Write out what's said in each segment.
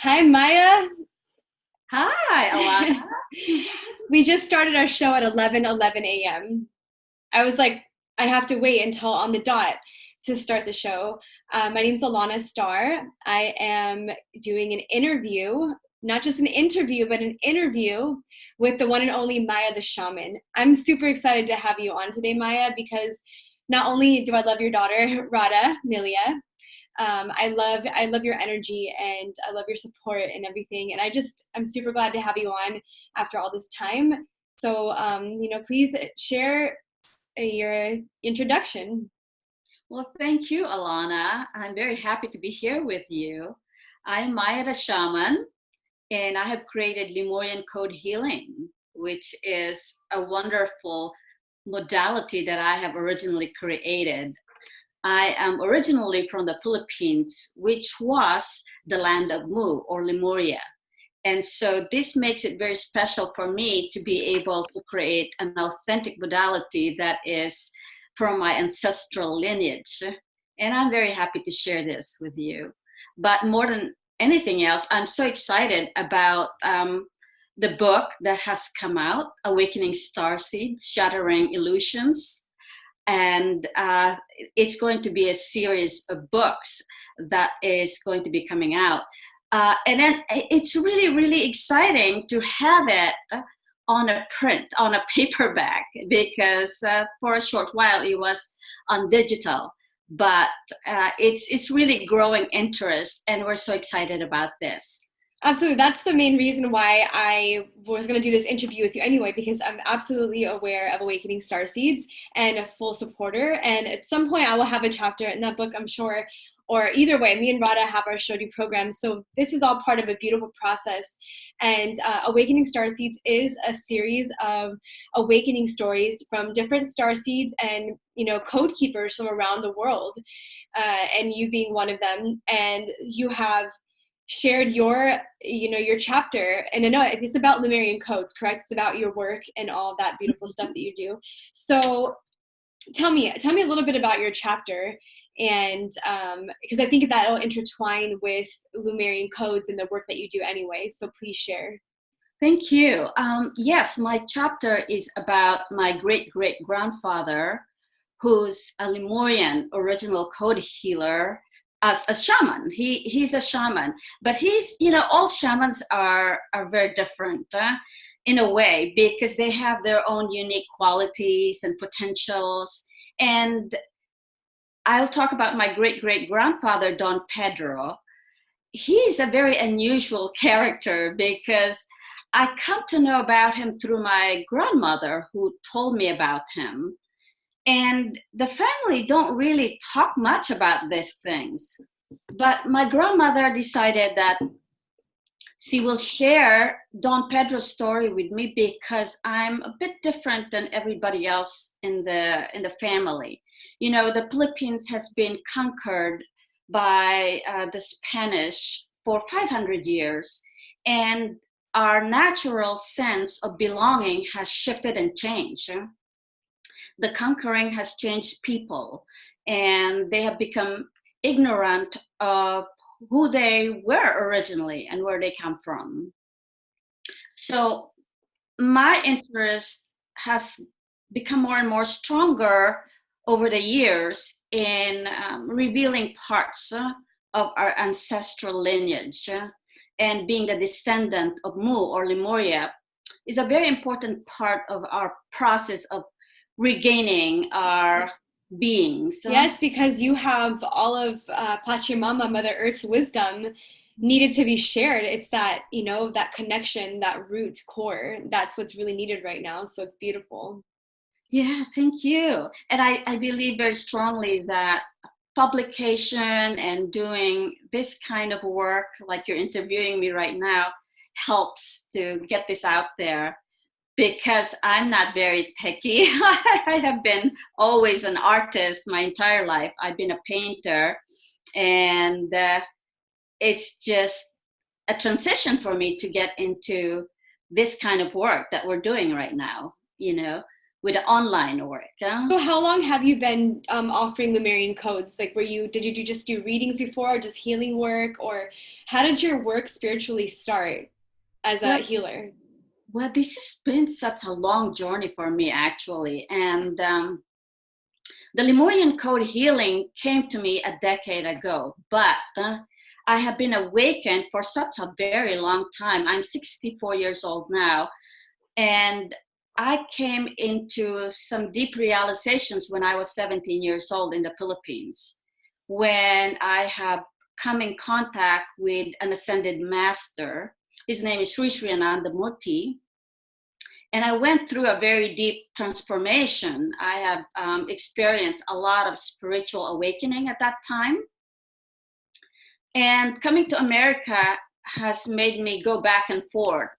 Hi, Maya. Hi, Alanna. We just started our show at 11:11 a.m. I was like, I have to wait until on the dot to start the show. My name's Alanna Starr. I am doing an interview, not just an interview, but an interview with the one and only Maya the Shaman. I'm super excited to have you on today, Maya, because not only do I love your daughter, Radha Milia, I love your energy and I love your support and everything. And I'm super glad to have you on after all this time. So, please share your introduction. Well, thank you, Alanna. I'm very happy to be here with you. I'm Maya the Shaman, and I have created Lemurian Code Healing, which is a wonderful modality that I have originally created. I am originally from the Philippines, which was the land of Mu or Lemuria. And so this makes it very special for me to be able to create an authentic modality that is from my ancestral lineage. And I'm very happy to share this with you. But more than anything else, I'm so excited about the book that has come out, Awakening Starseeds, Shattering Illusions. And it's going to be a series of books that is going to be coming out. And then it's really, really exciting to have it on a print, on a paperback, because for a short while it was on digital. But it's really growing interest, and we're so excited about this. Absolutely. That's the main reason why I was going to do this interview with you anyway, because I'm absolutely aware of Awakening Starseeds and a full supporter. And at some point I will have a chapter in that book, I'm sure, or either way, me and Radha have our Shodi program. So this is all part of a beautiful process. And Awakening Starseeds is a series of awakening stories from different starseeds and, code keepers from around the world. And you being one of them. And you have shared your chapter, and I know it's about Lemurian codes, correct? It's about your work and all that beautiful stuff that you do. So tell me a little bit about your chapter, and because I think that'll intertwine with Lemurian codes and the work that you do anyway, so please share. Thank you. Yes, my chapter is about my great-great-grandfather, who's a Lemurian original code healer as a shaman. He's a shaman, but all shamans are very different in a way, because they have their own unique qualities and potentials. And I'll talk about my great-great-grandfather, Don Pedro. He's a very unusual character because I come to know about him through my grandmother, who told me about him. And the family don't really talk much about these things. But my grandmother decided that she will share Don Pedro's story with me because I'm a bit different than everybody else in the family. The Philippines has been conquered by the Spanish for 500 years, and our natural sense of belonging has shifted and changed. The conquering has changed people, and they have become ignorant of who they were originally and where they come from. So my interest has become more and more stronger over the years in revealing parts of our ancestral lineage. And being the descendant of Mu or Lemuria is a very important part of our process of regaining our beings. Yes, because you have all of Pachamama, Mother Earth's wisdom needed to be shared. It's that, that connection, that root core. That's what's really needed right now. So it's beautiful. Yeah, thank you. And I believe very strongly that publication and doing this kind of work, like you're interviewing me right now, helps to get this out there, because I'm not very techy. I have been always an artist my entire life. I've been a painter, and it's just a transition for me to get into this kind of work that we're doing right now. with online work. So how long have you been offering Lemurian codes? Like, did you just do readings before, or just healing work, or how did your work spiritually start as a healer? Well, this has been such a long journey for me, actually. And the Lemurian Code Healing came to me a decade ago, but I have been awakened for such a very long time. I'm 64 years old now, and I came into some deep realizations when I was 17 years old in the Philippines, when I have come in contact with an ascended master. His name is Shrii Shrii Anandamurti. And I went through a very deep transformation. I have experienced a lot of spiritual awakening at that time. And coming to America has made me go back and forth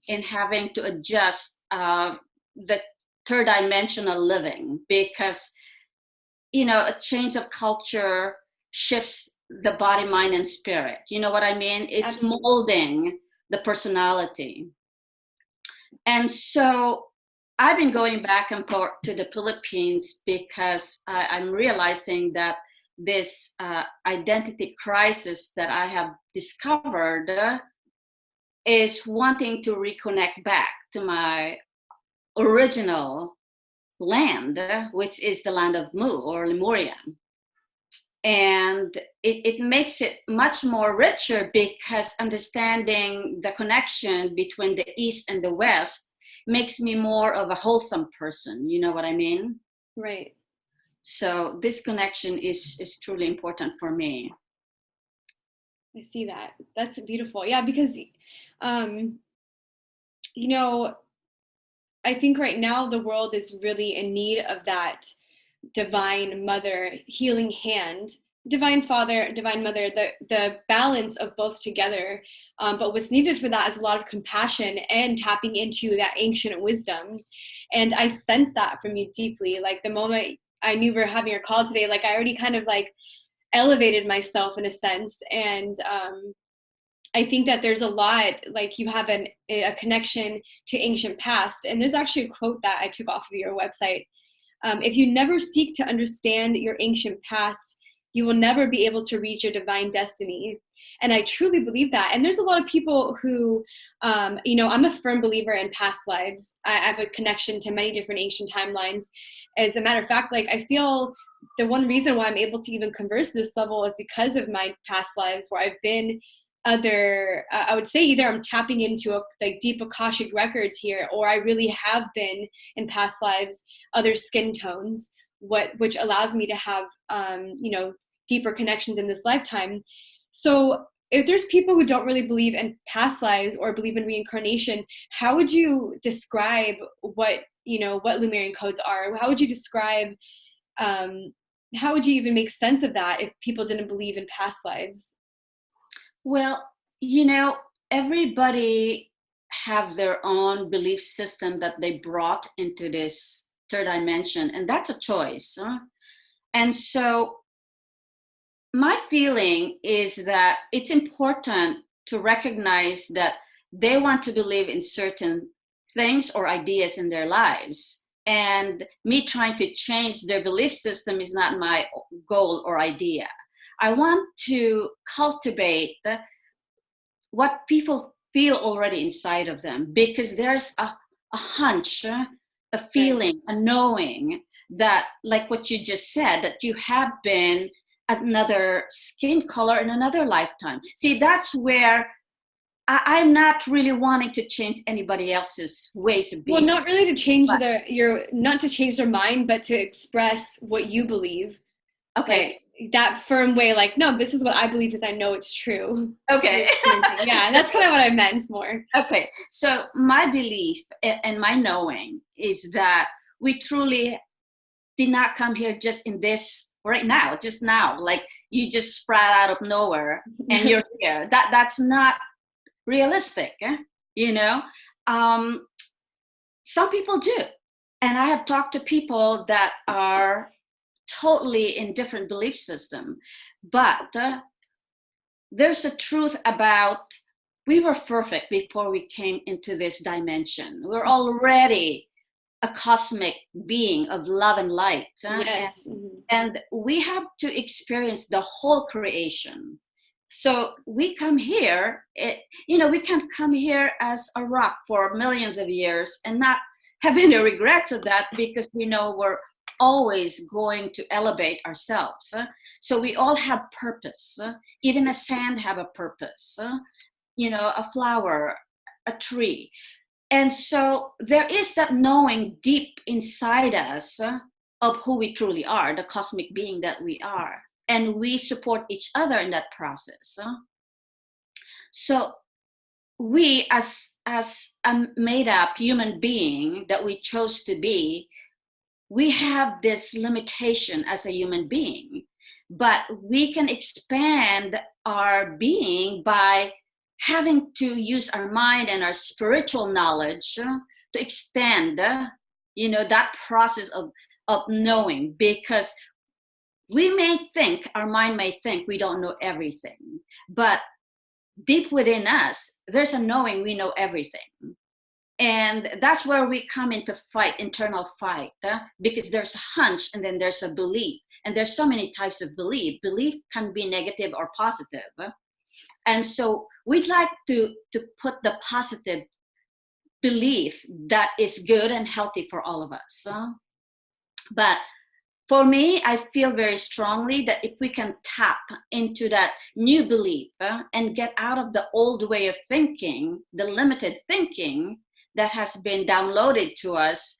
in having to adjust the third dimensional living, because, you know, a change of culture shifts the body, mind, and spirit. You know what I mean? It's Absolutely. molding the personality. And so I've been going back and forth to the Philippines because I'm realizing that this identity crisis that I have discovered is wanting to reconnect back to my original land, which is the land of Mu or Lemuria. And it makes it much more richer, because understanding the connection between the East and the West makes me more of a wholesome person. You know what I mean? Right. So this connection is truly important for me. I see that. That's beautiful. Yeah, because, you know, I think right now the world is really in need of that divine mother healing hand, divine father, divine mother, the balance of both together. But what's needed for that is a lot of compassion and tapping into that ancient wisdom. And I sense that from you deeply. Like, the moment I knew we were having our call today, like, I already kind of like elevated myself in a sense. And I think that there's a lot, like, you have a connection to ancient past. And there's actually a quote that I took off of your website. If you never seek to understand your ancient past, you will never be able to reach your divine destiny. And I truly believe that. And there's a lot of people who, you know, I'm a firm believer in past lives. I have a connection to many different ancient timelines. As a matter of fact, like, I feel the one reason why I'm able to even converse this level is because of my past lives, where I've been I would say either I'm tapping into like deep Akashic records here, or I really have been in past lives other skin tones, which allows me to have you know, deeper connections in this lifetime. So if there's people who don't really believe in past lives or believe in reincarnation, how would you describe what, you know, what Lemurian codes are? How would you describe how would you even make sense of that if people didn't believe in past lives? Well, you know, everybody have their own belief system that they brought into this third dimension, and that's a choice. And so my feeling is that it's important to recognize that they want to believe in certain things or ideas in their lives. And me trying to change their belief system is not my goal or idea. I want to cultivate what people feel already inside of them, because there's a hunch, a feeling, a knowing that, like what you just said, that you have been another skin color in another lifetime. See, that's where I'm not really wanting to change anybody else's ways of being. Well, not really to change not to change their mind, but to express what you believe. Okay. Like, that firm way, like, no, this is what I believe because I know it's true. Okay. Yeah, and that's kind of what I meant more. Okay. So my belief and my knowing is that we truly did not come here just in this right now, just now, like you just sprout out of nowhere and you're here. That's not realistic, you know. Some people do, and I have talked to people that are totally in different belief system, but there's a truth about we were perfect before we came into this dimension. We're already a cosmic being of love and light. Yes. And we have to experience the whole creation. So we come here, we can't come here as a rock for millions of years and not have any regrets of that, because we know we're always going to elevate ourselves. So we all have purpose. Even a sand have a purpose. A flower, a tree. And so there is that knowing deep inside us of who we truly are, the cosmic being that we are. And we support each other in that process. So we, as a made up human being that we chose to be, we have this limitation as a human being, but we can expand our being by having to use our mind and our spiritual knowledge to extend, that process of knowing, because our mind may think we don't know everything, but deep within us, there's a knowing we know everything. And that's where we come into internal fight, because there's a hunch and then there's a belief. And there's so many types of belief. Belief can be negative or positive. And so we'd like to put the positive belief that is good and healthy for all of us. But for me, I feel very strongly that if we can tap into that new belief and get out of the old way of thinking, the limited thinking that has been downloaded to us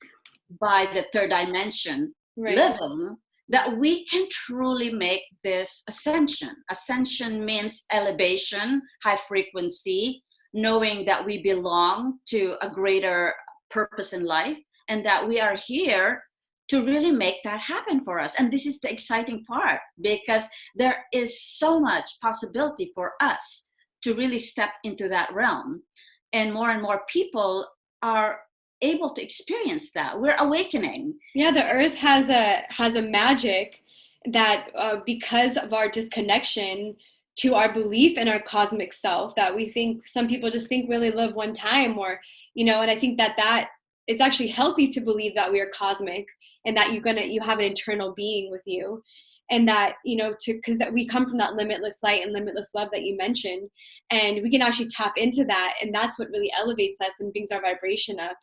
by the third dimension living, that we can truly make this ascension. Ascension means elevation, high frequency, knowing that we belong to a greater purpose in life and that we are here to really make that happen for us. And this is the exciting part, because there is so much possibility for us to really step into that realm. And more people are able to experience that. We're awakening. Yeah, the earth has a magic that because of our disconnection to our belief in our cosmic self, that we think, some people just think we only live one time, or and I think that it's actually healthy to believe that we are cosmic and that you have an internal being with you, and that because that we come from that limitless light and limitless love that you mentioned, and we can actually tap into that, and that's what really elevates us and brings our vibration up,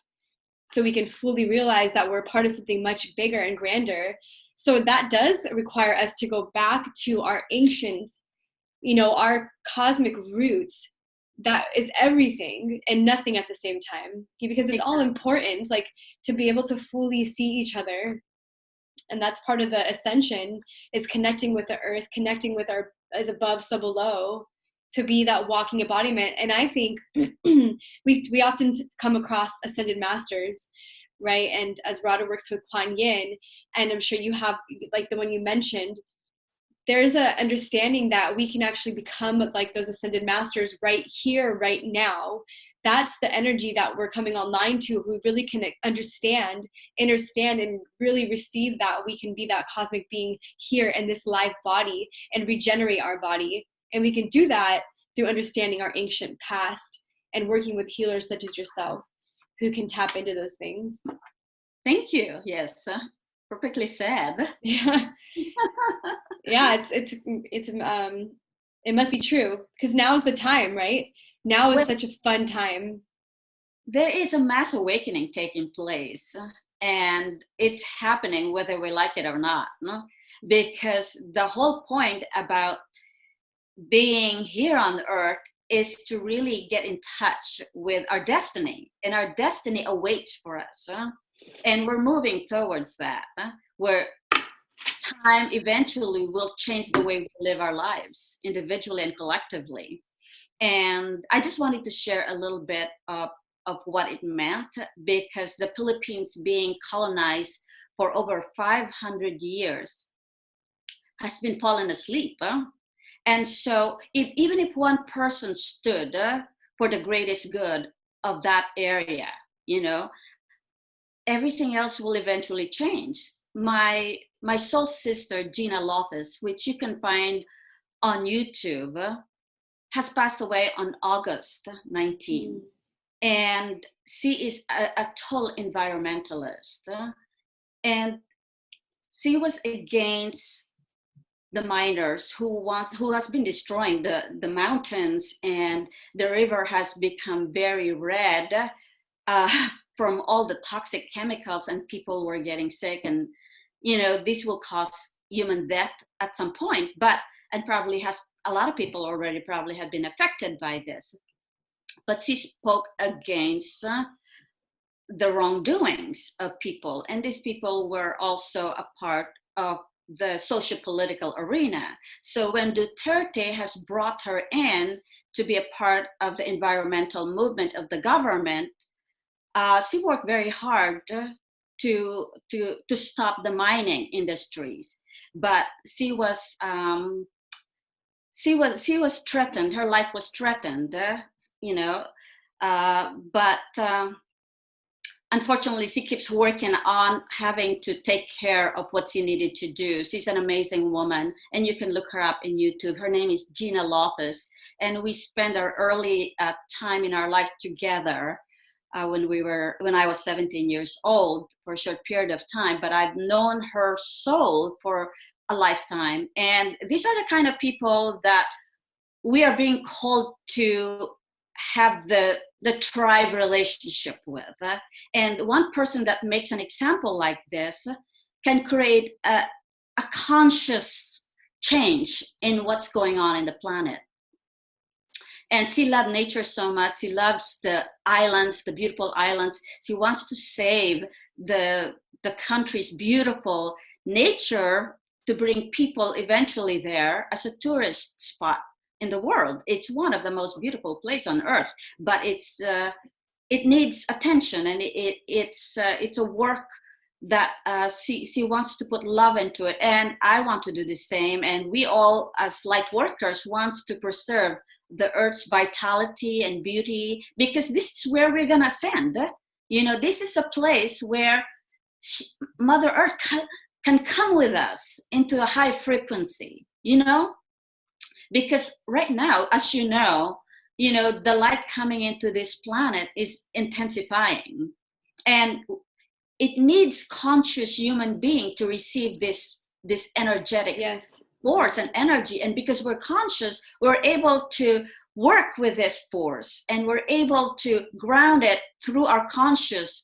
so we can fully realize that we're part of something much bigger and grander. So that does require us to go back to our ancient, our cosmic roots. That is everything and nothing at the same time, because it's all important, like to be able to fully see each other. And that's part of the ascension, is connecting with the earth, connecting with our as above, so below, to be that walking embodiment. And I think we often come across ascended masters, right? And as Radha works with Kuan Yin, and I'm sure you have, like the one you mentioned, there's an understanding that we can actually become like those ascended masters right here, right now. That's the energy that we're coming online to. If we really can understand and really receive that, we can be that cosmic being here in this live body and regenerate our body. And we can do that through understanding our ancient past and working with healers such as yourself, who can tap into those things. Thank you. Yes, perfectly said. Yeah. Yeah, it must be true, because now is the time, right? Now is such a fun time. There is a mass awakening taking place, and it's happening whether we like it or not, no? Because the whole point about being here on earth is to really get in touch with our destiny, and our destiny awaits for us, and we're moving towards that, where time eventually will change the way we live our lives individually and collectively. And I just wanted to share a little bit of what it meant, because the Philippines being colonized for over 500 years has been fallen asleep. And so even if one person stood for the greatest good of that area, everything else will eventually change. My soul sister, Gina Lopez, which you can find on YouTube, has passed away on August 19. And she is a total environmentalist. And she was against the miners who has been destroying the mountains, and the river has become very red from all the toxic chemicals, and people were getting sick, and this will cause human death at some point, and probably has a lot of people already probably have been affected by this. But she spoke against the wrongdoings of people, and these people were also a part of the socio-political arena. So when Duterte has brought her in to be a part of the environmental movement of the government, she worked very hard to stop the mining industries. But she was threatened. Her life was threatened, but unfortunately, she keeps working on having to take care of what she needed to do. She's an amazing woman, and you can look her up in YouTube. Her name is Gina Lopez, and we spent our early time in our life together when I was 17 years old for a short period of time. But I've known her soul for a lifetime, and these are the kind of people that we are being called to have the tribe relationship with. And one person that makes an example like this can create a conscious change in what's going on in the planet. And she loved nature so much. She loves the islands, the beautiful islands. She wants to save the country's beautiful nature to bring people eventually there as a tourist spot in the world. It's one of the most beautiful places on earth, but it needs attention, and it's a work that she wants to put love into it, and I want to do the same. And we all, as light workers, wants to preserve the earth's vitality and beauty, because this is where we're gonna ascend. This is a place where Mother Earth can come with us into a high frequency. Because right now, as the light coming into this planet is intensifying, and it needs conscious human being to receive this energetic force and energy. And because we're conscious, we're able to work with this force, and we're able to ground it through our conscious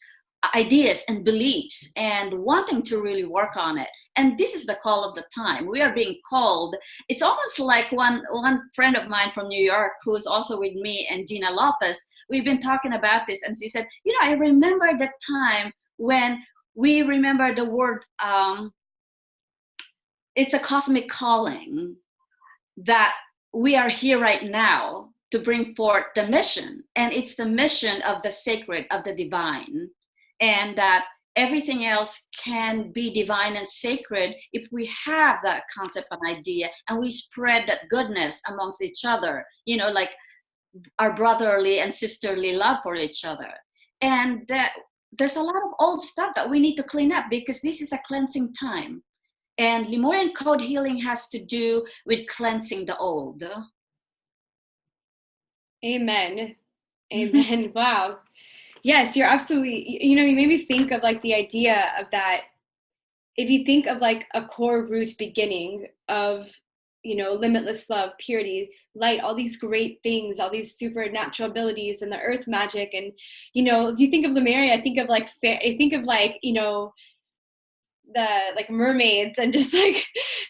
ideas and beliefs, and wanting to really work on it. And this is the call of the time. We are being called. It's almost like one friend of mine from New York, who's also with me, and Gina Lopez, we've been talking about this, and she said, I remember the time when we remember the word, it's a cosmic calling, that we are here right now to bring forth the mission. And it's the mission of the sacred, of the divine, and that everything else can be divine and sacred if we have that concept and idea, and we spread that goodness amongst each other, like our brotherly and sisterly love for each other. And there's a lot of old stuff that we need to clean up, because this is a cleansing time. And Lemurian Code Healing has to do with cleansing the old. Amen. Amen. Wow. Yes, you're absolutely, you made me think of like the idea of that. If you think of like a core root beginning of, limitless love, purity, light, all these great things, all these supernatural abilities, and the earth magic. And, if you think of Lemuria, I think of like, the like mermaids, and just like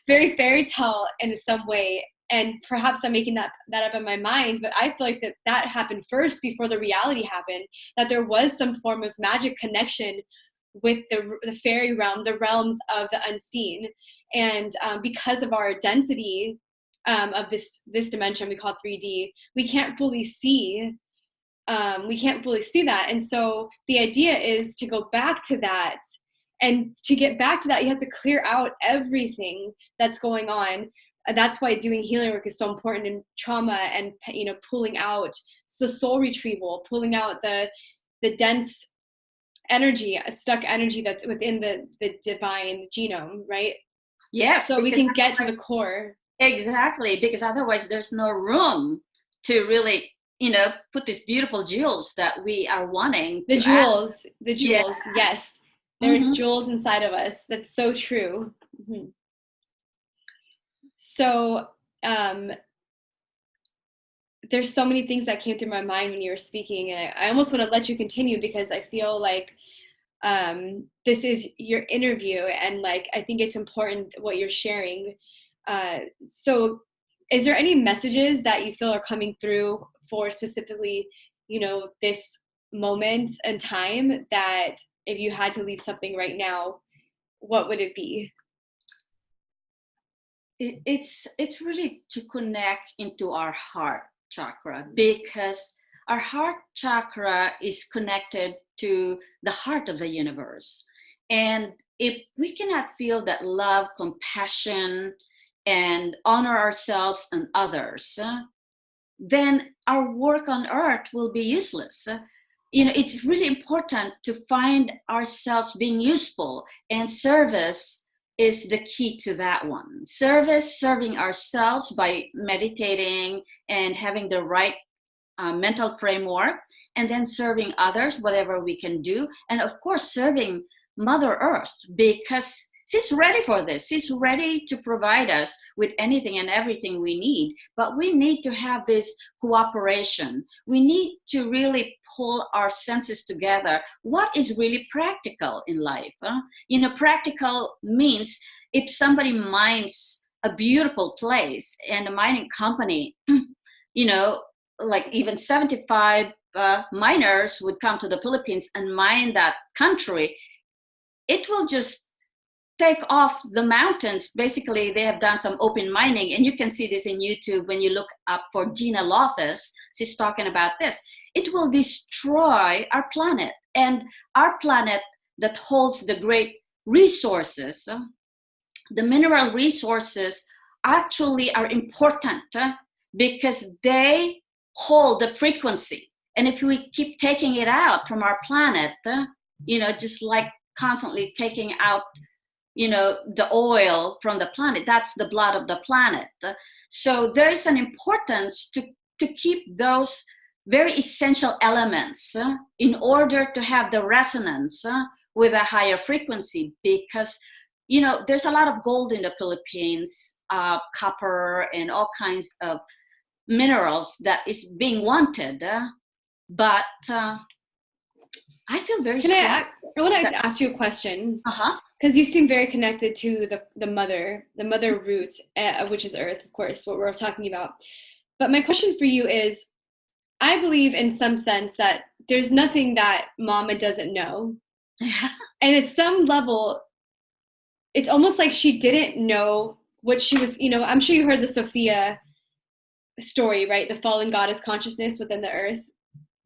very fairy tale in some way. And perhaps I'm making that up in my mind, but I feel like that happened first before the reality happened, that there was some form of magic connection with the fairy realm, the realms of the unseen. And because of our density of this dimension we call 3D, we can't fully see that. And so the idea is to go back to that. And to get back to that, you have to clear out everything that's going on. That's why doing healing work is so important in trauma, and pulling out the soul retrieval, pulling out the dense energy, stuck energy that's within the divine genome, right? Yes. So we can get to the core. Exactly, because otherwise there's no room to really put these beautiful jewels that we are wanting The to add. jewels, the Yeah. jewels, yes. There's Mm-hmm. jewels inside of us. That's so true. Mm-hmm. So, there's so many things that came through my mind when you were speaking, and I almost want to let you continue because I feel like this is your interview, and like I think it's important what you're sharing. So is there any messages that you feel are coming through for specifically, this moment and time, that if you had to leave something right now, what would it be? It's really to connect into our heart chakra, because our heart chakra is connected to the heart of the universe. And if we cannot feel that love, compassion, and honor ourselves and others, then our work on earth will be useless. It's really important to find ourselves being useful, and service is the key to that one. Serving ourselves by meditating and having the right mental framework, and then serving others, whatever we can do. And of course, serving Mother Earth, because she's ready for this. She's ready to provide us with anything and everything we need. But we need to have this cooperation. We need to really pull our senses together. What is really practical in life? Practical means if somebody mines a beautiful place and a mining company, like even 75 miners would come to the Philippines and mine that country, it will just take off the mountains. Basically, they have done some open mining, and you can see this in YouTube when you look up for Gina Lopez. She's talking about this. It will destroy our planet, and our planet that holds the great resources, the mineral resources actually are important because they hold the frequency. And if we keep taking it out from our planet, just like constantly taking out the oil from the planet, that's the blood of the planet. So there is an importance to keep those very essential elements in order to have the resonance with a higher frequency, because there's a lot of gold in the Philippines, copper and all kinds of minerals that is being wanted, but I feel very strong. I want to ask you a question. Uh-huh. Because you seem very connected to the mother root, which is Earth, of course, what we're talking about. But my question for you is, I believe in some sense that there's nothing that Mama doesn't know. And at some level, it's almost like she didn't know what she was, I'm sure you heard the Sophia story, right? The fallen goddess consciousness within the Earth,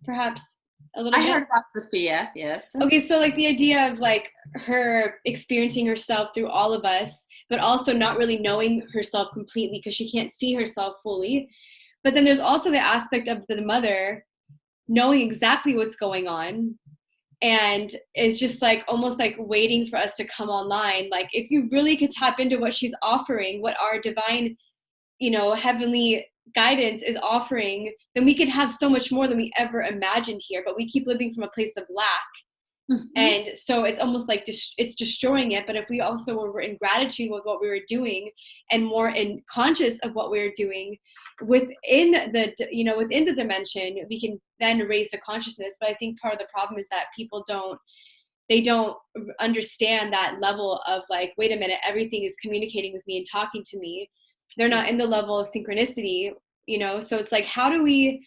perhaps a little bit. I heard about Sophia, yes. Okay, so like the idea of like her experiencing herself through all of us, but also not really knowing herself completely because she can't see herself fully. But then there's also the aspect of the mother knowing exactly what's going on, and it's just like almost like waiting for us to come online. Like if you really could tap into what she's offering, what our divine, heavenly guidance is offering, then we could have so much more than we ever imagined here. But we keep living from a place of lack. Mm-hmm. And so it's almost like it's destroying it. But if we also were in gratitude with what we were doing and more in conscious of what we were doing within the dimension, we can then raise the consciousness. But I think part of the problem is that people don't understand that level of like, wait a minute, everything is communicating with me and talking to me. They're not in the level of synchronicity, so it's like, how do we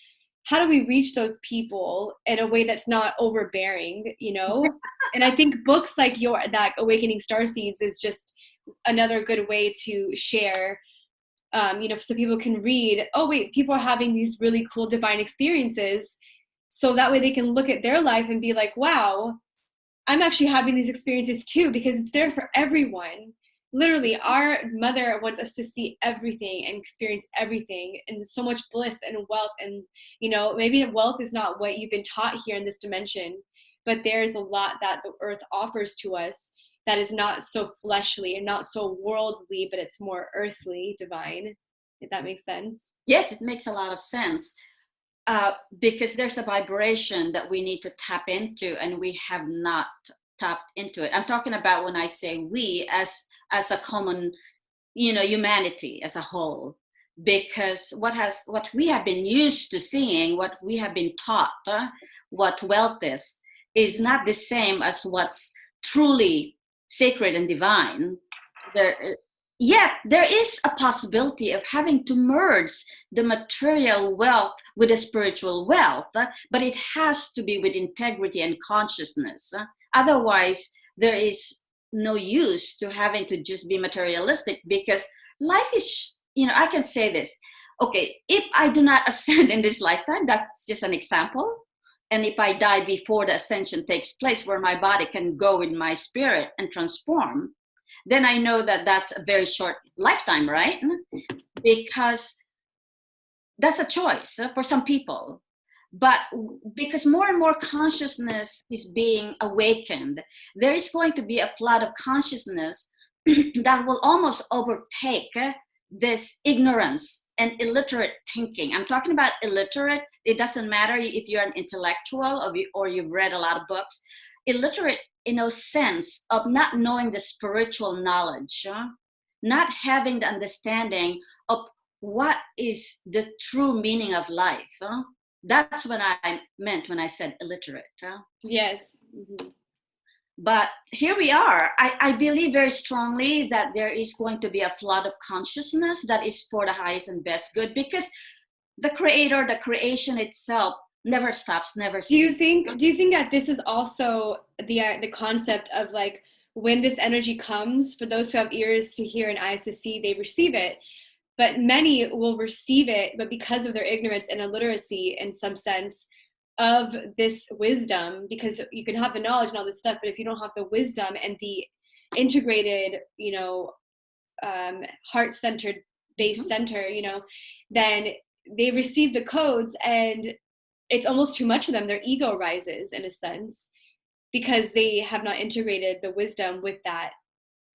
reach those people in a way that's not overbearing, And I think books like that Awakening Starseeds is just another good way to share, so people can read, oh wait, people are having these really cool divine experiences, so that way they can look at their life and be like, wow, I'm actually having these experiences too, because it's there for everyone. Literally, our mother wants us to see everything and experience everything, and so much bliss and wealth. And, maybe wealth is not what you've been taught here in this dimension, but there's a lot that the earth offers to us that is not so fleshly and not so worldly, but it's more earthly, divine, if that makes sense. Yes, it makes a lot of sense. because there's a vibration that we need to tap into, and we have not tapped into it. I'm talking about when I say we, as a common, humanity as a whole, because what we have been used to seeing, what we have been taught, what wealth is not the same as what's truly sacred and divine. Yet there is a possibility of having to merge the material wealth with the spiritual wealth, but it has to be with integrity and consciousness. Otherwise, there is no use to having to just be materialistic, because life is, I can say this. Okay, if I do not ascend in this lifetime, that's just an example. And if I die before the ascension takes place, where my body can go with my spirit and transform, then I know that that's a very short lifetime, right? Because that's a choice for some people. But because more and more consciousness is being awakened, there is going to be a flood of consciousness that will almost overtake this ignorance and illiterate thinking. I'm talking about illiterate. It doesn't matter if you're an intellectual or you've read a lot of books. Illiterate in a sense of not knowing the spiritual knowledge, not having the understanding of what is the true meaning of life. That's what I meant when I said illiterate. Yes. Mm-hmm. But here we are. I believe very strongly that there is going to be a flood of consciousness that is for the highest and best good, because the creator, the creation itself, never stops, never ceases. Do you think that this is also the concept of like, when this energy comes, for those who have ears to hear and eyes to see, they receive it. But many will receive it, but because of their ignorance and illiteracy in some sense of this wisdom, because you can have the knowledge and all this stuff, but if you don't have the wisdom and the integrated, heart-centered base center, then they receive the codes and it's almost too much of them. Their ego rises in a sense because they have not integrated the wisdom with that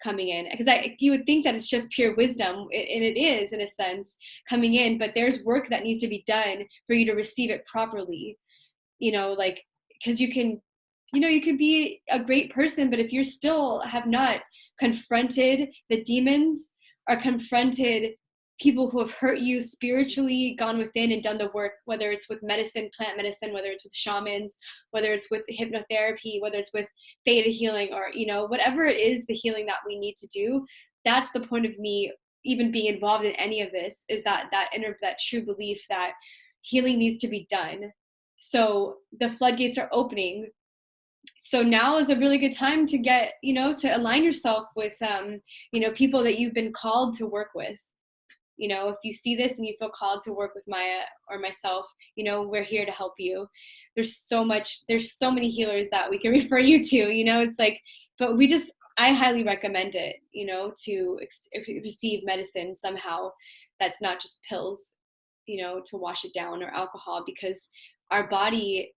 coming in. Because you would think that it's just pure wisdom, and it is in a sense coming in, but there's work that needs to be done for you to receive it properly. Because you can be a great person, but if you still have not confronted the demons or confronted people who have hurt you spiritually, gone within and done the work, whether it's with medicine, plant medicine, whether it's with shamans, whether it's with hypnotherapy, whether it's with theta healing, or, whatever it is, the healing that we need to do, that's the point of me even being involved in any of this, is that true belief that healing needs to be done. So the floodgates are opening. So now is a really good time to get, to align yourself with, people that you've been called to work with. If you see this and you feel called to work with Maya or myself, we're here to help you. There's so many healers that we can refer you to, it's like, but I highly recommend it, to receive medicine somehow that's not just pills, to wash it down, or alcohol, because our body,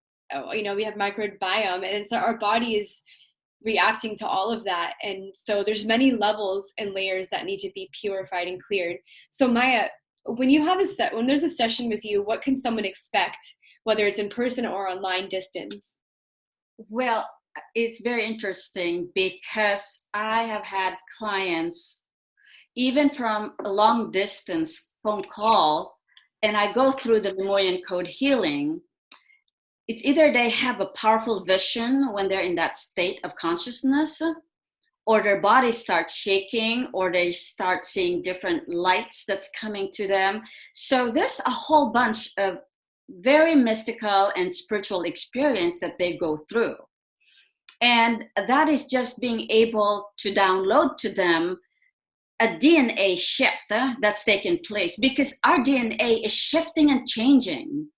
we have microbiome, and so our body is reacting to all of that. And so there's many levels and layers that need to be purified and cleared. So Maya, when there's a session with you, what can someone expect, whether it's in person or online distance? Well, it's very interesting, because I have had clients, even from a long distance phone call, and I go through the Lemurian Code Healing. It's either they have a powerful vision when they're in that state of consciousness, or their body starts shaking, or they start seeing different lights that's coming to them. So there's a whole bunch of very mystical and spiritual experience that they go through. And that is just being able to download to them a DNA shift that's taken place, because our DNA is shifting and changing.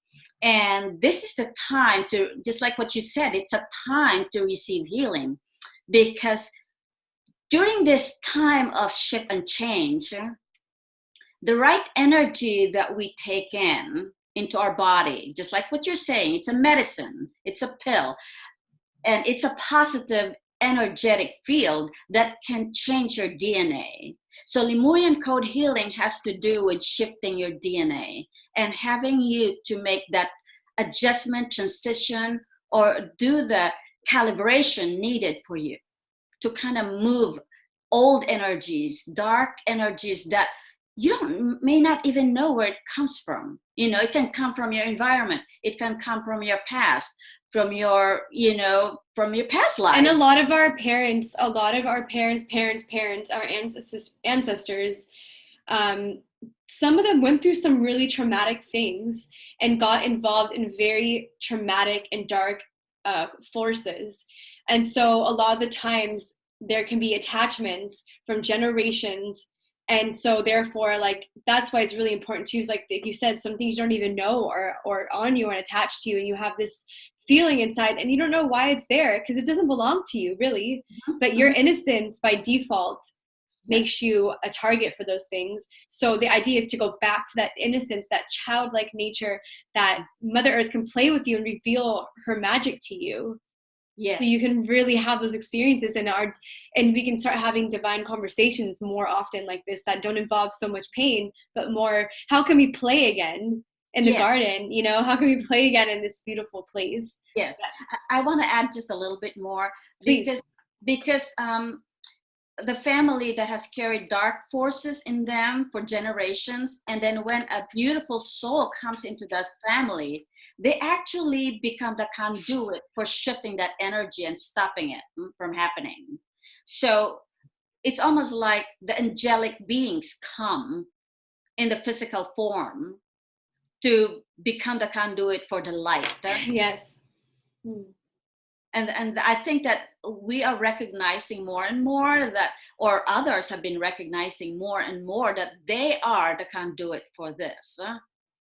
And this is the time to, just like what you said, it's a time to receive healing, because during this time of shift and change, the right energy that we take into our body, just like what you're saying, it's a medicine, it's a pill, and it's a positive energetic field that can change your DNA. So Lemurian Code Healing has to do with shifting your DNA and having you to make that adjustment, transition, or do the calibration needed for you to kind of move old energies, dark energies that may not even know where it comes from. It can come from your environment. It can come from your past, from your past lives. And a lot of our parents, our ancestors, some of them went through some really traumatic things and got involved in very traumatic and dark forces. And so a lot of the times there can be attachments from generations. And so therefore, like, that's why it's really important too, is like you said, some things you don't even know or on you and attached to you, and you have this feeling inside and you don't know why it's there because it doesn't belong to you really. But your innocence by default makes you a target for those things. So the idea is to go back to that innocence, that childlike nature, that Mother Earth can play with you and reveal her magic to you. Yes. So you can really have those experiences and we can start having divine conversations more often like this that don't involve so much pain, but more, how can we play again in the garden? How can we play again in this beautiful place? Yes. I want to add just a little bit more. Please. because the family that has carried dark forces in them for generations, and then when a beautiful soul comes into that family, they actually become the conduit for shifting that energy and stopping it from happening. So it's almost like the angelic beings come in the physical form to become the conduit for the light. Yes. And I think that we are recognizing more and more that, or others have been recognizing more and more that they are the conduit for this.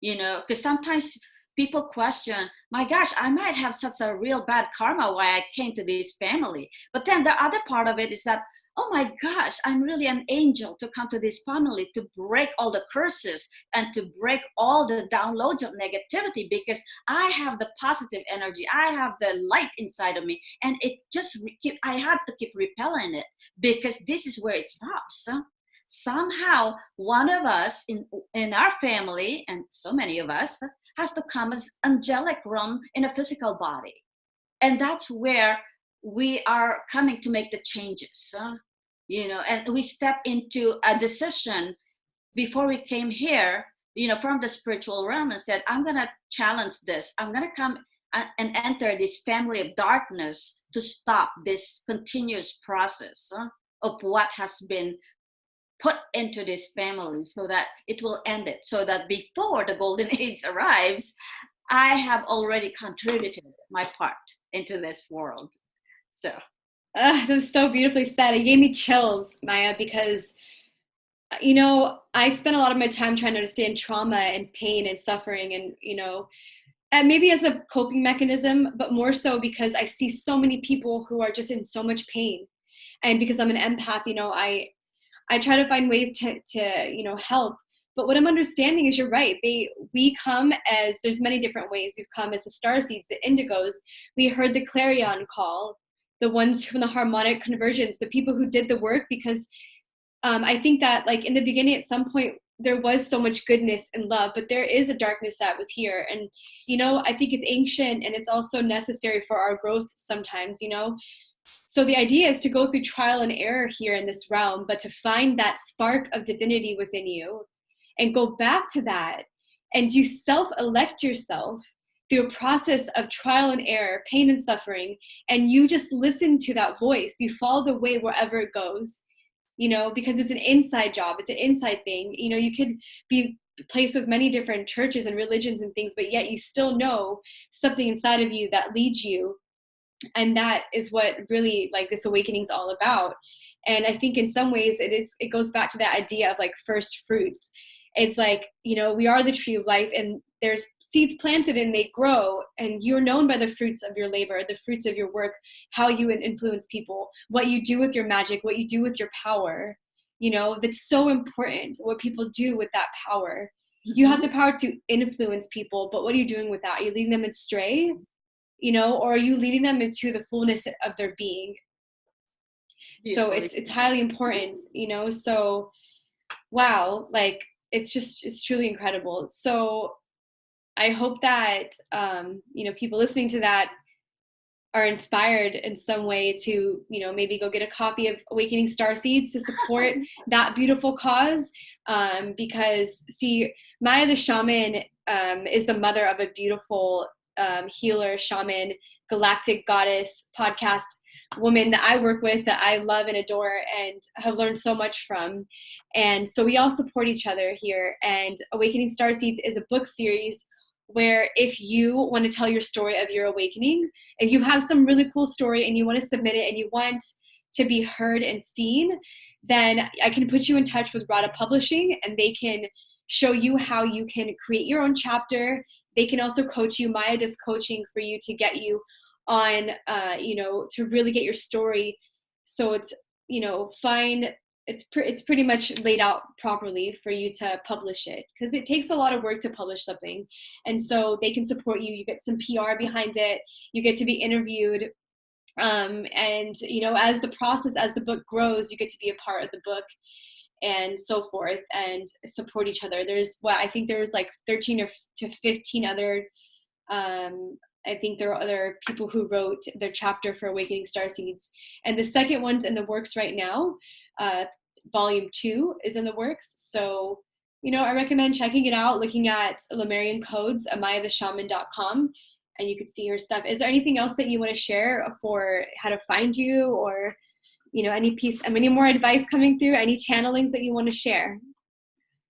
Because sometimes people question, my gosh, I might have such a real bad karma why I came to this family. But then the other part of it is that, oh my gosh, I'm really an angel to come to this family to break all the curses and to break all the downloads of negativity, because I have the positive energy. I have the light inside of me, and it just I have to keep repelling it, because this is where it stops. Somehow one of us in our family, and so many of us, has to come as angelic realm in a physical body. And that's where we are coming to make the changes, and we step into a decision before we came here, from the spiritual realm, and said, I'm going to challenge this. I'm going to come and enter this family of darkness to stop this continuous process of what has been put into this family, so that it will end it, so that before the golden age arrives, I have already contributed my part into this world. So that was so beautifully said. It gave me chills, Maya, because I spent a lot of my time trying to understand trauma and pain and suffering, and maybe as a coping mechanism, but more so because I see so many people who are just in so much pain. And because I'm an empath, I try to find ways to help. But what I'm understanding is, you're right. We come as, there's many different ways. We've come as the starseeds, the indigos. We heard the clarion call, the ones from the harmonic convergence, the people who did the work, because I think that, like, in the beginning, at some point, there was so much goodness and love, but there is a darkness that was here. And, I think it's ancient, and it's also necessary for our growth sometimes, So the idea is to go through trial and error here in this realm, but to find that spark of divinity within you and go back to that, and you self-elect yourself through a process of trial and error, pain and suffering, and you just listen to that voice. You follow the way wherever it goes, because it's an inside job. It's an inside thing. You could be placed with many different churches and religions and things, but yet you still know something inside of you that leads you. And that is what really, like, this awakening is all about. And I think in some ways it goes back to that idea of, like, first fruits. It's like, we are the tree of life, and there's seeds planted and they grow, and you're known by the fruits of your labor, the fruits of your work, how you influence people, what you do with your magic, what you do with your power. That's so important, what people do with that power. Mm-hmm. You have the power to influence people, but what are you doing with that? Are you leading them astray? Or are you leading them into the fullness of their being? So it's highly important, so wow, like, it's truly incredible. So I hope that, people listening to that are inspired in some way to, maybe go get a copy of Awakening Starseeds to support that beautiful cause. Because see, Maya the Shaman is the mother of a beautiful healer, shaman, galactic goddess podcast woman that I work with, that I love and adore and have learned so much from. And so we all support each other here. And Awakening Starseeds is a book series where if you want to tell your story of your awakening, if you have some really cool story and you want to submit it and you want to be heard and seen, then I can put you in touch with Rada Publishing, and they can show you how you can create your own chapter. They can also coach you. Maya does coaching for you to get you on, to really get your story. So it's, fine. It's pretty much laid out properly for you to publish it, because it takes a lot of work to publish something. And so they can support you. You get some PR behind it. You get to be interviewed. And, as the book grows, you get to be a part of the book and so forth, and support each other. I think there's like 13 or to 15 other, I think there are other people who wrote their chapter for Awakening Starseeds. And the second one's in the works right now. Volume 2 is in the works. So, I recommend checking it out, looking at Lemurian Codes, mayatheshaman.com, and you could see her stuff. Is there anything else that you want to share for how to find you, or, any more advice coming through, any channelings that you want to share?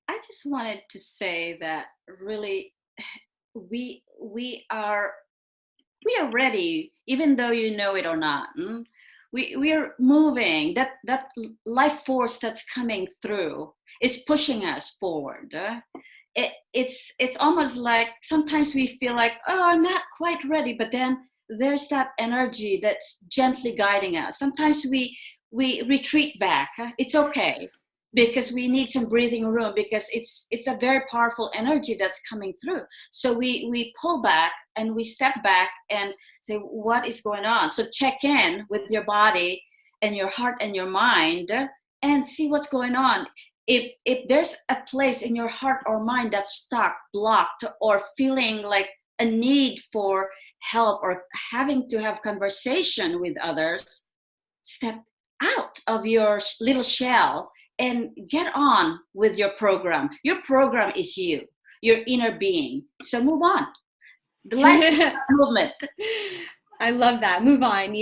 I just wanted to say that really we are ready, even though you know it or not. We are moving. That life force that's coming through is pushing us forward. It's almost like sometimes we feel like, oh, I'm not quite ready, but then there's that energy that's gently guiding us. Sometimes we retreat back. It's okay, because we need some breathing room, because it's a very powerful energy that's coming through. So we pull back and we step back and say, what is going on? So check in with your body and your heart and your mind and see what's going on. If there's a place in your heart or mind that's stuck, blocked, or feeling like a need for help or having to have conversation with others, step out of your little shell and get on with your program. Your program is you, your inner being. So move on. The life movement. I love that. Move on.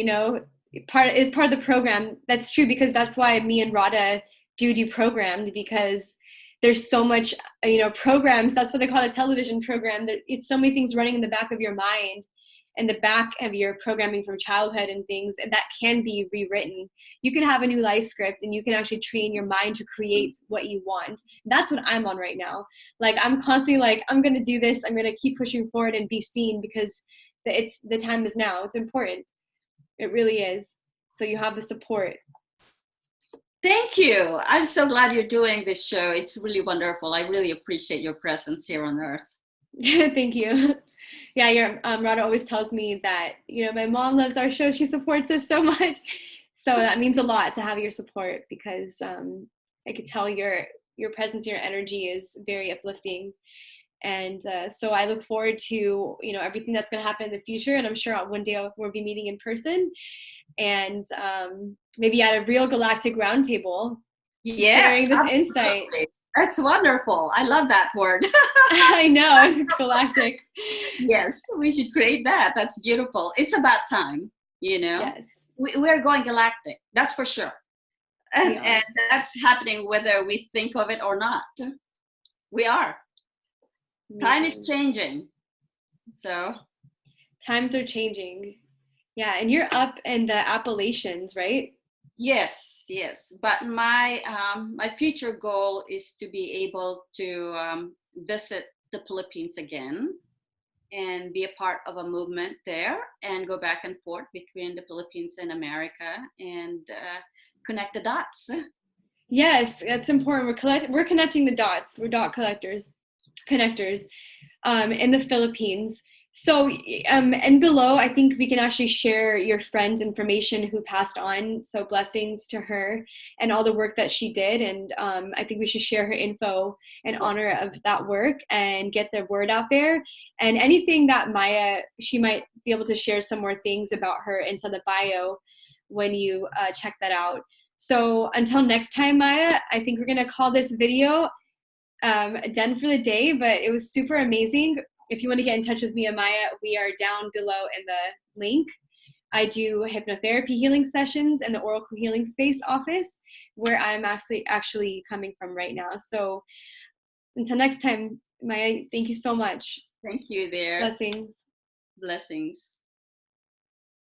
Part of the program. That's true, because that's why me and Rada do programmed, because there's so much, programs. That's what they call a television program. It's so many things running in the back of your mind, in the back of your programming from childhood and things, and that can be rewritten. You can have a new life script, and you can actually train your mind to create what you want. That's what I'm on right now. Like, I'm constantly like, I'm going to do this. I'm going to keep pushing forward and be seen, because the time is now. It's important. It really is. So you have the support. Thank you. I'm so glad you're doing this show. It's really wonderful. I really appreciate your presence here on Earth. Thank you. Yeah, your Rada always tells me that, my mom loves our show. She supports us so much. So that means a lot to have your support, because I could tell your presence, your energy is very uplifting. And so I look forward to, everything that's going to happen in the future. And I'm sure one day we'll be meeting in person, and maybe at a real galactic roundtable, sharing this insight. That's wonderful. I love that word. I know, it's galactic. Yes, we should create that. That's beautiful. It's about time, Yes. We're going galactic, that's for sure. And that's happening whether we think of it or not. We are. Amazing. Time is changing. So. Times are changing. Yeah, and you're up in the Appalachians, right? Yes. But my future goal is to be able to visit the Philippines again and be a part of a movement there, and go back and forth between the Philippines and America, and connect the dots. Yes, that's important. We're connecting the dots. We're dot connectors in the Philippines. So, and below, I think we can actually share your friend's information who passed on. So blessings to her and all the work that she did. And I think we should share her info in Yes. honor of that work and get the word out there. And anything that Maya, she might be able to share some more things about her into the bio when you check that out. So until next time, Maya, I think we're going to call this video done for the day, but it was super amazing. If you want to get in touch with me and Maya, we are down below in the link. I do hypnotherapy healing sessions in the Oracle Healing Space office, where I'm actually coming from right now. So until next time, Maya, thank you so much. Thank you, dear. Blessings. Blessings.